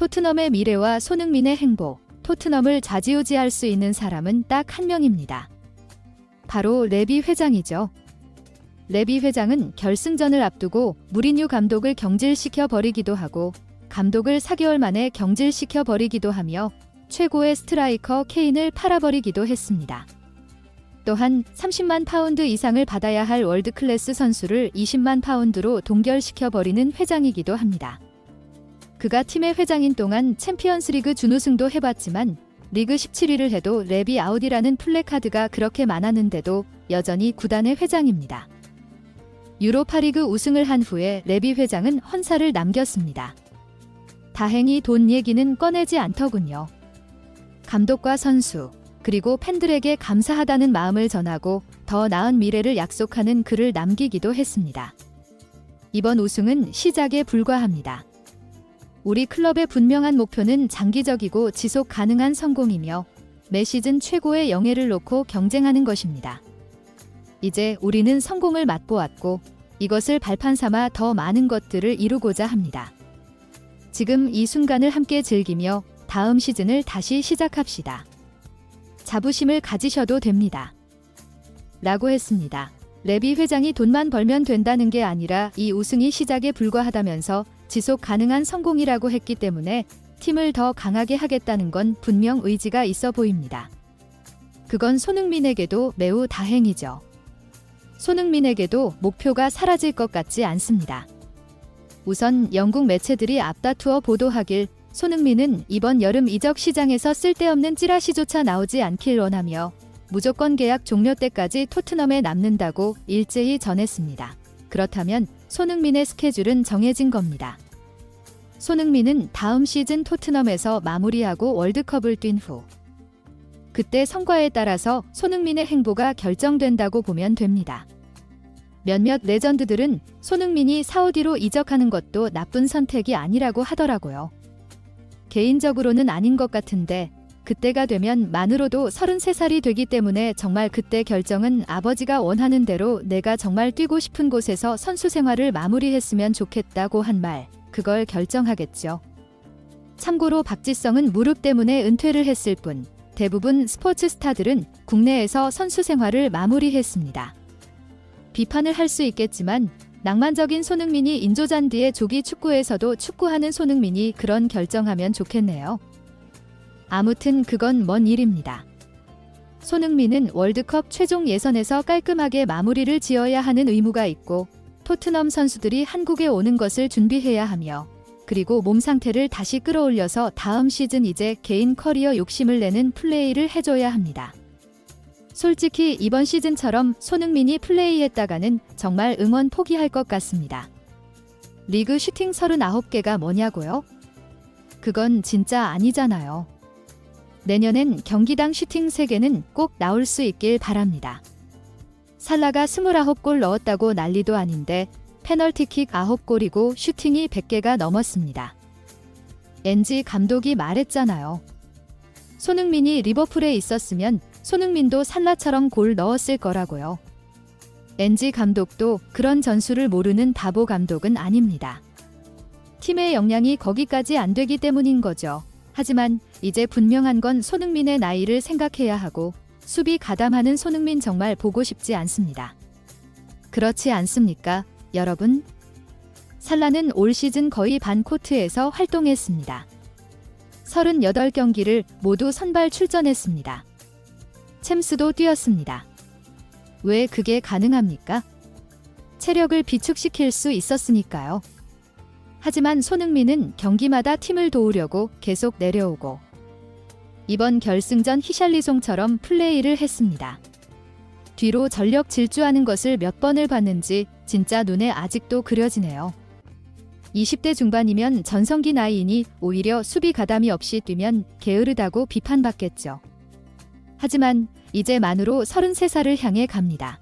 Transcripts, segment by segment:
토트넘의 미래와 손흥민의 행복, 토트넘을 좌지우지할 수 있는 사람은 딱 한 명입니다. 바로 레비 회장이죠. 레비 회장은 결승전을 앞두고 무리뉴 감독을 경질시켜 버리기도 하고 감독을 4개월 만에 경질시켜 버리기도 하며 최고의 스트라이커 케인을 팔아버리기도 했습니다. 또한 30만 파운드 이상을 받아야 할 월드클래스 선수를 20만 파운드로 동결시켜 버리는 회장이기도 합니다. 그가 팀의 회장인 동안 챔피언스리그 준우승도 해봤지만 리그 17위를 해도 레비 아웃이라는 플래카드가 그렇게 많았는데도 여전히 구단의 회장입니다. 유로파리그 우승을 한 후에 레비 회장은 헌사를 남겼습니다. 다행히 돈 얘기는 꺼내지 않더군요. 감독과 선수, 그리고 팬들에게 감사하다는 마음을 전하고 더 나은 미래를 약속하는 글을 남기기도 했습니다. 이번 우승은 시작에 불과합니다. 우리 클럽의 분명한 목표는 장기적이고 지속 가능한 성공이며 매 시즌 최고의 영예를 놓고 경쟁하는 것입니다. 이제 우리는 성공을 맛보았고 이것을 발판 삼아 더 많은 것들을 이루고자 합니다. 지금 이 순간을 함께 즐기며 다음 시즌을 다시 시작합시다. 자부심을 가지셔도 됩니다. 라고 했습니다. 레비 회장이 돈만 벌면 된다는 게 아니라 이 우승이 시작에 불과하다면서 지속 가능한 성공이라고 했기 때문에 팀을 더 강하게 하겠다는 건 분명 의지가 있어 보입니다. 그건 손흥민에게도 매우 다행이죠. 손흥민에게도 목표가 사라질 것 같지 않습니다. 우선 영국 매체들이 앞다투어 보도하길 손흥민은 이번 여름 이적 시장에서 쓸데없는 찌라시조차 나오지 않길 원하며 무조건 계약 종료 때까지 토트넘에 남는다고 일제히 전했습니다. 그렇다면 손흥민의 스케줄은 정해진 겁니다. 손흥민은 다음 시즌 토트넘에서 마무리하고 월드컵을 뛴 후 그때 성과에 따라서 손흥민의 행보가 결정된다고 보면 됩니다. 몇몇 레전드들은 손흥민이 사우디로 이적하는 것도 나쁜 선택이 아니라고 하더라고요. 개인적으로는 아닌 것 같은데 그때가 되면 만으로도 33살이 되기 때문에 정말 그때 결정은 아버지가 원하는 대로 내가 정말 뛰고 싶은 곳에서 선수 생활을 마무리했으면 좋겠다고 한 말, 그걸 결정하겠죠. 참고로 박지성은 무릎 때문에 은퇴를 했을 뿐 대부분 스포츠 스타들은 국내에서 선수 생활을 마무리했습니다. 비판을 할 수 있겠지만 낭만적인 손흥민이 인조잔디의 조기 축구에서도 축구하는 손흥민이 그런 결정하면 좋겠네요. 아무튼 그건 먼 일입니다. 손흥민은 월드컵 최종 예선에서 깔끔하게 마무리를 지어야 하는 의무가 있고 토트넘 선수들이 한국에 오는 것을 준비해야 하며 그리고 몸 상태를 다시 끌어올려서 다음 시즌 이제 개인 커리어 욕심을 내는 플레이를 해줘야 합니다. 솔직히 이번 시즌처럼 손흥민이 플레이했다가는 정말 응원 포기할 것 같습니다. 리그 슈팅 39개가 뭐냐고요? 그건 진짜 아니잖아요. 내년엔 경기당 슈팅 3개는 꼭 나올 수 있길 바랍니다. 살라가 29골 넣었다고 난리도 아닌데 페널티킥 9골이고 슈팅이 100개가 넘었습니다. 엔지 감독이 말했잖아요. 손흥민이 리버풀에 있었으면 손흥민도 살라처럼 골 넣었을 거라고요. 엔지 감독도 그런 전술을 모르는 바보 감독은 아닙니다. 팀의 역량이 거기까지 안 되기 때문인 거죠. 하지만 이제 분명한 건 손흥민의 나이를 생각해야 하고 수비 가담하는 손흥민 정말 보고 싶지 않습니다. 그렇지 않습니까, 여러분? 살라는 올 시즌 거의 반 코트에서 활동했습니다. 38경기를 모두 선발 출전했습니다. 챔스도 뛰었습니다. 왜 그게 가능합니까? 체력을 비축시킬 수 있었으니까요. 하지만 손흥민은 경기마다 팀을 도우려고 계속 내려오고 이번 결승전 히샬리송처럼 플레이를 했습니다. 뒤로 전력 질주하는 것을 몇 번을 봤는지 진짜 눈에 아직도 그려지네요. 20대 중반이면 전성기 나이이니 오히려 수비 가담이 없이 뛰면 게으르다고 비판받겠죠. 하지만 이제 만으로 33살을 향해 갑니다.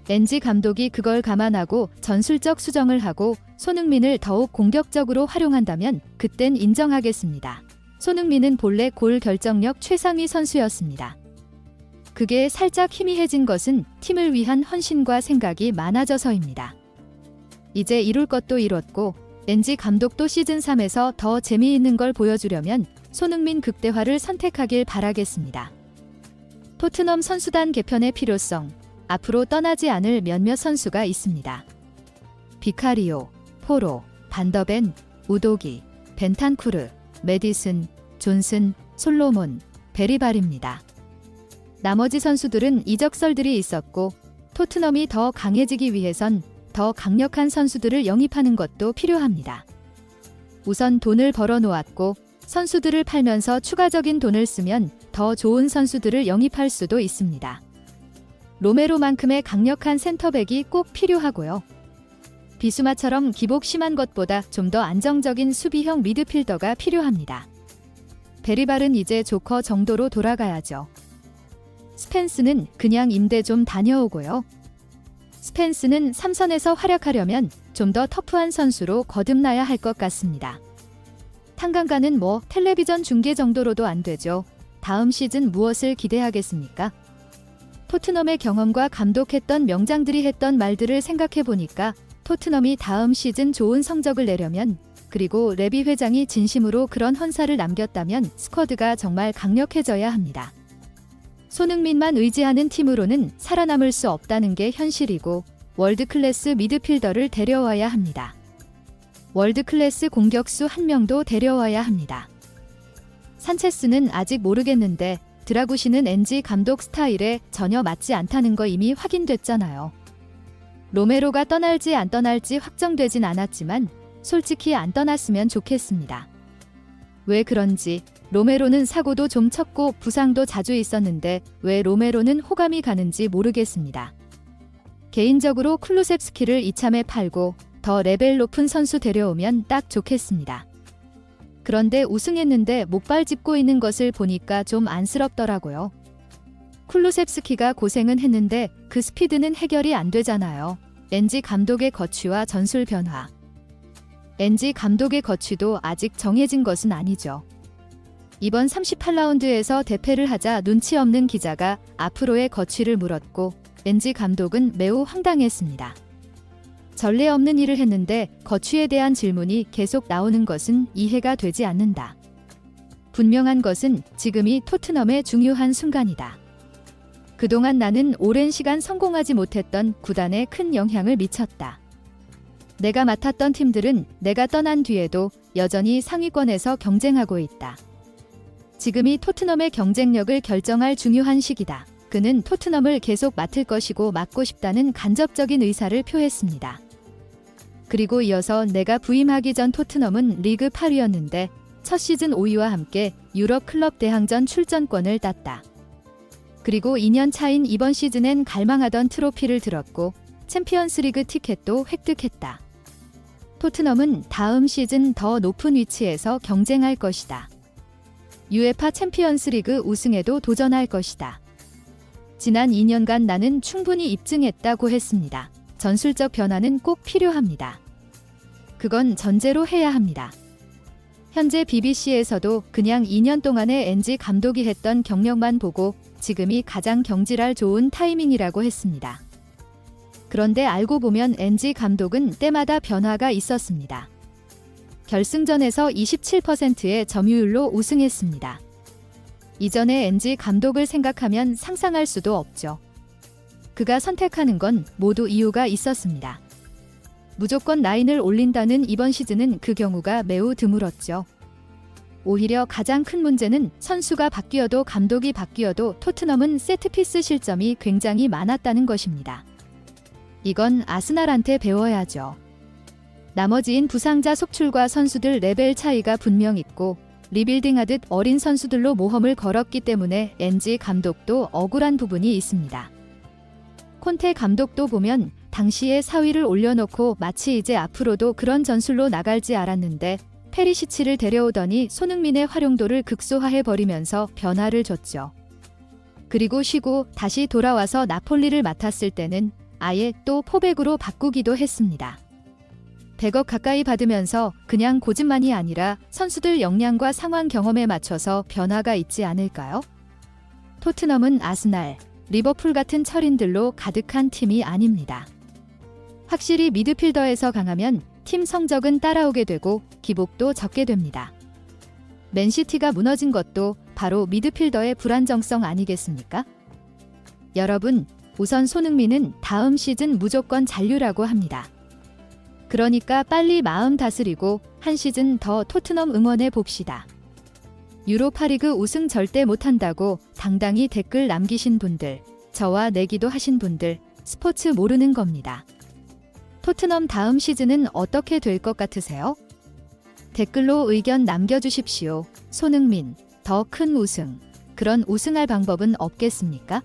엔지 감독이 그걸 감안하고 전술적 수정을 하고 손흥민을 더욱 공격적으로 활용한다면 그땐 인정하겠습니다. 손흥민은 본래 골 결정력 최상위 선수였습니다. 그게 살짝 희미해진 것은 팀을 위한 헌신과 생각이 많아져서입니다. 이제 이룰 것도 이뤘고 NG 감독도 시즌3에서 더 재미있는 걸 보여주려면 손흥민 극대화를 선택하길 바라겠습니다. 토트넘 선수단 개편의 필요성, 앞으로 떠나지 않을 몇몇 선수가 있습니다. 비카리오, 포로, 반더벤, 우도기, 벤탄쿠르, 메디슨, 존슨, 솔로몬, 베리발입니다. 나머지 선수들은 이적설들이 있었고 토트넘이 더 강해지기 위해선 더 강력한 선수들을 영입하는 것도 필요합니다. 우선 돈을 벌어놓았고 선수들을 팔면서 추가적인 돈을 쓰면 더 좋은 선수들을 영입할 수도 있습니다. 로메로만큼의 강력한 센터백이 꼭 필요하고요. 비수마처럼 기복 심한 것보다 좀 더 안정적인 수비형 미드필더가 필요합니다. 베리발은 이제 조커 정도로 돌아가야죠. 스펜스는 그냥 임대 좀 다녀오고요. 스펜스는 삼선에서 활약하려면 좀 더 터프한 선수로 거듭나야 할 것 같습니다. 탕강가는 뭐 텔레비전 중계 정도로도 안 되죠. 다음 시즌 무엇을 기대하겠습니까? 토트넘의 경험과 감독했던 명장들이 했던 말들을 생각해보니까 토트넘이 다음 시즌 좋은 성적을 내려면, 그리고 레비 회장이 진심으로 그런 헌사를 남겼다면 스쿼드가 정말 강력해져야 합니다. 손흥민만 의지하는 팀으로는 살아남을 수 없다는 게 현실이고 월드클래스 미드필더를 데려와야 합니다. 월드클래스 공격수 한 명도 데려와야 합니다. 산체스는 아직 모르겠는데 드라구시는 NG 감독 스타일에 전혀 맞지 않다는 거 이미 확인됐잖아요. 로메로가 떠날지 안 떠날지 확정되진 않았지만 솔직히 안 떠났으면 좋겠습니다. 왜 그런지 로메로는 사고도 좀 쳤고 부상도 자주 있었는데 왜 로메로는 호감이 가는지 모르겠습니다. 개인적으로 클루셉스키를 이참에 팔고 더 레벨 높은 선수 데려오면 딱 좋겠습니다. 그런데 우승했는데 목발 짚고 있는 것을 보니까 좀 안쓰럽더라고요. 쿨루셉스키가 고생은 했는데 그 스피드는 해결이 안 되잖아요. NG 감독의 거취와 전술 변화. NG 감독의 거취도 아직 정해진 것은 아니죠. 이번 38라운드에서 대패를 하자 눈치 없는 기자가 앞으로의 거취를 물었고 NG 감독은 매우 황당했습니다. 전례 없는 일을 했는데 거취에 대한 질문이 계속 나오는 것은 이해가 되지 않는다. 분명한 것은 지금이 토트넘의 중요한 순간이다. 그동안 나는 오랜 시간 성공하지 못했던 구단에 큰 영향을 미쳤다. 내가 맡았던 팀들은 내가 떠난 뒤에도 여전히 상위권에서 경쟁하고 있다. 지금이 토트넘의 경쟁력을 결정할 중요한 시기다. 그는 토트넘을 계속 맡을 것이고 맡고 싶다는 간접적인 의사를 표했습니다. 그리고 이어서 내가 부임하기 전 토트넘은 리그 8위였는데 첫 시즌 5위와 함께 유럽 클럽 대항전 출전권을 땄다. 그리고 2년 차인 이번 시즌엔 갈망하던 트로피를 들었고 챔피언스리그 티켓도 획득했다. 토트넘은 다음 시즌 더 높은 위치에서 경쟁할 것이다. UEFA 챔피언스리그 우승에도 도전할 것이다. 지난 2년간 나는 충분히 입증했다고 했습니다. 전술적 변화는 꼭 필요합니다. 그건 전제로 해야 합니다. 현재 BBC에서도 그냥 2년 동안의 NG 감독이 했던 경력만 보고 지금이 가장 경질할 좋은 타이밍이라고 했습니다. 그런데 알고 보면 NG 감독은 때마다 변화가 있었습니다. 결승전에서 27%의 점유율로 우승했습니다. 이전의 NG 감독을 생각하면 상상할 수도 없죠. 그가 선택하는 건 모두 이유가 있었습니다. 무조건 라인을 올린다는 이번 시즌은 그 경우가 매우 드물었죠. 오히려 가장 큰 문제는 선수가 바뀌어도 감독이 바뀌어도 토트넘은 세트피스 실점이 굉장히 많았다는 것입니다. 이건 아스날한테 배워야죠. 나머지인 부상자 속출과 선수들 레벨 차이가 분명 있고 리빌딩하듯 어린 선수들로 모험을 걸었기 때문에 NG 감독도 억울한 부분이 있습니다. 콘테 감독도 보면 당시에 4위를 올려놓고 마치 이제 앞으로도 그런 전술로 나갈지 알았는데 페리시치를 데려오더니 손흥민의 활용도를 극소화해버리면서 변화를 줬죠. 그리고 쉬고 다시 돌아와서 나폴리를 맡았을 때는 아예 또 포백으로 바꾸기도 했습니다. 100억 가까이 받으면서 그냥 고집만이 아니라 선수들 역량과 상황 경험에 맞춰서 변화가 있지 않을까요? 토트넘은 아스날, 리버풀 같은 철인들로 가득한 팀이 아닙니다. 확실히 미드필더에서 강하면 팀 성적은 따라오게 되고 기복도 적게 됩니다. 맨시티가 무너진 것도 바로 미드필더의 불안정성 아니겠습니까? 여러분, 우선 손흥민은 다음 시즌 무조건 잔류라고 합니다. 그러니까 빨리 마음 다스리고 한 시즌 더 토트넘 응원해 봅시다. 유로파리그 우승 절대 못한다고 당당히 댓글 남기신 분들, 저와 내기도 하신 분들, 스포츠 모르는 겁니다. 토트넘 다음 시즌은 어떻게 될 것 같으세요? 댓글로 의견 남겨주십시오. 손흥민, 더 큰 우승. 그런 우승할 방법은 없겠습니까?